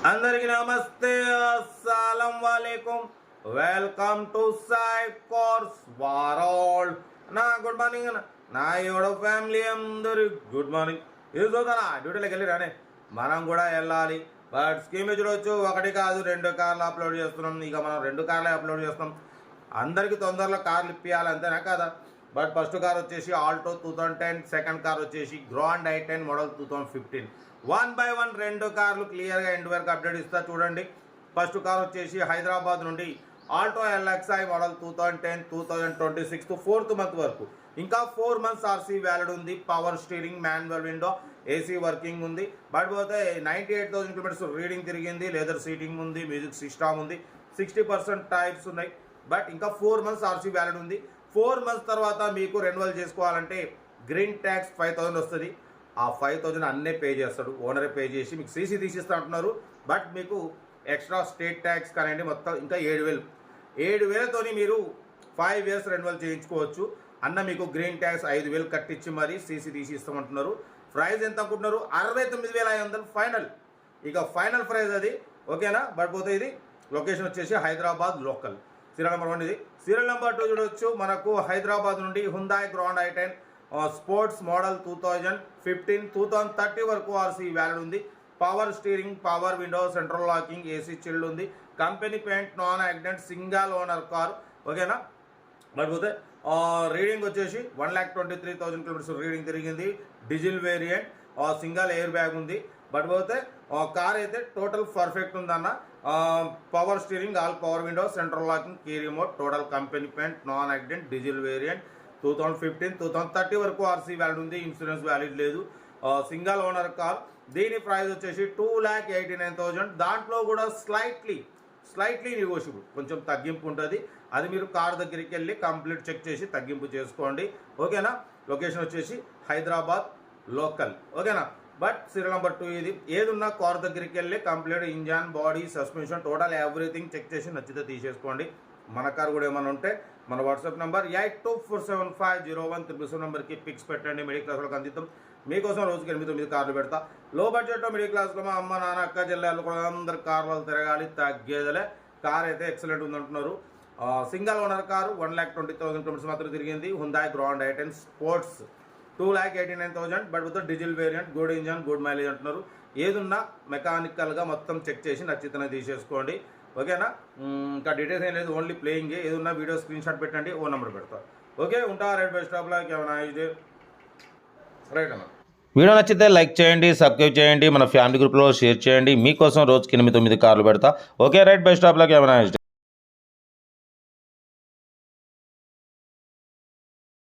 అందరికీ నమస్తే, అస్సలం వాలేకుం. Welcome to Sai course world. నా గుడ్ మార్నింగ్ అన్న, నా ఎవడో ఫ్యామిలీ అందరు గుడ్ మార్నింగ్. ఇది చూద్దానా డ్యూటీలోకి వెళ్ళి రానే, మనం కూడా వెళ్ళాలి. బట్ స్కీమ్ చూడవచ్చు, ఒకటి కాదు 2 కార్లు అప్లోడ్ చేస్తున్నాం. ఇక మనం 2 కార్లే అప్లోడ్ చేస్తున్నాం. అందరికీ తొందరలో కార్లు ఇప్పించాలి, అంతేనా కదా. బట్ ఫస్ట్ కార్ వచ్చేసి ఆల్టో 2010, సెకండ్ కార్ వచ్చేసి గ్రాండ్ i10 మోడల్ 2015. 1 by 1 2 కార్లు క్లియర్గా ఎండ్ వరకు అప్డేట్ ఇస్తా చూడండి. ఫస్ట్ కార్ వచ్చేసి హైదరాబాద్ నుండి Alto LXi model 2010 2026 4th month వరకు, ఇంకా 4 months ఆర్సీ వ్యాలిడ్ ఉంది. Power steering, manual window, AC working ఉంది. బట్ పోతే 98,000 కిలోమీటర్స్ రీడింగ్ తిరిగింది. లెదర్ సీటింగ్ ఉంది, మ్యూజిక్ సిస్టమ్ ఉంది, 60% టైర్స్ ఉన్నాయి. బట్ ఇంకా 4 months ఆర్సీ వ్యాలిడ్ ఉంది. 4 months తర్వాత మీకు రెన్యువల్ చేసుకోవాలంటే గ్రీన్ ట్యాక్స్ 5,000 వస్తుంది. ఆ 5,000 అన్నే పే చేస్తాడు, ఓనరే పే చేసి మీకు సీసీ తీసిస్తా అంటున్నారు. బట్ మీకు ఎక్స్ట్రా స్టేట్ ట్యాక్స్ కానివ్వండి మొత్తం ఇంకా 7,000తోని మీరు 5 years రెన్యువల్ చేయించుకోవచ్చు. అన్న మీకు గ్రీన్ ట్యాక్స్ 5,000 కట్టించి మరి సీసీ తీసి ఇస్తామంటున్నారు. ప్రైస్ ఎంత అనుకుంటున్నారు? 69,500 ఫైనల్. ఇక ఫైనల్ ప్రైస్ అది, ఓకేనా. బట్ పోతే ఇది లొకేషన్ వచ్చేసి హైదరాబాద్ లోకల్. సీరియల్ నెంబర్ 1 ఇది. సీరియల్ నెంబర్ 2 చూడవచ్చు. మనకు హైదరాబాద్ నుండి హుందాయ్ గ్రాండ్ i10 స్పోర్ట్స్ మోడల్ 2015 2030 వరకు ఆర్సీ వ్యాలిడ్ ఉంది. Power steering, power window, central locking, AC chilled ఉంది. Company paint, non accident, single owner car, ఓకేనా. బట్ పోతే రీడింగ్ వచ్చేసి 1,23,000 కిలోమీటర్స్ రీడింగ్ తిరిగింది. Diesel variant, single air bag ఉంది. బట్ పోతే car అయితే టోటల్ పర్ఫెక్ట్ ఉందన్న. Power steering, all power window, central locking, key remote, total company paint, non accident, diesel variant, 2015 2030 వరకు RC valid ఉంది. Insurance valid లేదు. Single owner car. దీని price వచ్చేసి 2,89,000. దాంట్లో కూడా స్లైట్లీ నెగోషియబుల్, కొంచెం తగ్గింపు ఉంటుంది. అది మీరు కార్ దగ్గరికి వెళ్ళి కంప్లీట్ చెక్ చేసి తగ్గింపు చేసుకోండి, ఓకేనా. లొకేషన్ వచ్చేసి హైదరాబాద్ లోకల్, ఓకేనా. బట్ సీరియల్ నెంబర్ 2 ఇది. ఏదున్నా కార్ దగ్గరికి వెళ్ళి complete engine, body, suspension, total everything check చేసి నచ్చితే తీసేసుకోండి. మన కార్ కూడా ఏమైనా ఉంటే మన వాట్సాప్ నెంబర్ 82475017 నెంబర్కి పిక్స్ పెట్టండి. మిడిల్ క్లాస్ వాళ్ళకి అందిద్దాం. మీకోసం రోజుకి 8-9 కార్లు పెడతా. లో బడ్జెట్లో మిడిల్ క్లాస్లో మా అమ్మ, నాన్న, అక్క, చెల్లెళ్ళు కూడా అందరు కార్లు తిరగాలి, తగ్గేదలే. కార్ అయితే ఎక్సలెంట్ ఉందంటున్నారు. సింగల్ ఓనర్ కారు, 1,20,000 కిలోమీటర్స్ మాత్రం తిరిగింది. హుందాయ్ grand i10 sports 2,89,000. But with diesel variant, good engine, good mileage అంటున్నారు. ఏదున్నా మెకానికల్గా మొత్తం చెక్ చేసి నచ్చితేనే తీసేసుకోండి, ఓకేనా. ఇంకా డీటెయిల్స్ ఏం లేదు, ఓన్లీ ప్లేయింగ్. ఏదన్నా వీడియో స్క్రీన్ షాట్ పెట్టండి, ఓ నెంబర్ పెడతా. ఓకే, ఉంటా. రైట్ బై స్టాప్లో ఏమైనా ఇది రైట్ అన్న. వీడియో నచ్చితే లైక్ చేయండి, సబ్స్క్రైబ్ చేయండి, మన ఫ్యామిలీ గ్రూప్లో షేర్ చేయండి. మీకోసం రోజుకి 8-9 కార్లు పెడతా. ఓకే, రైట్ బై స్టాప్లోకి ఏమైనా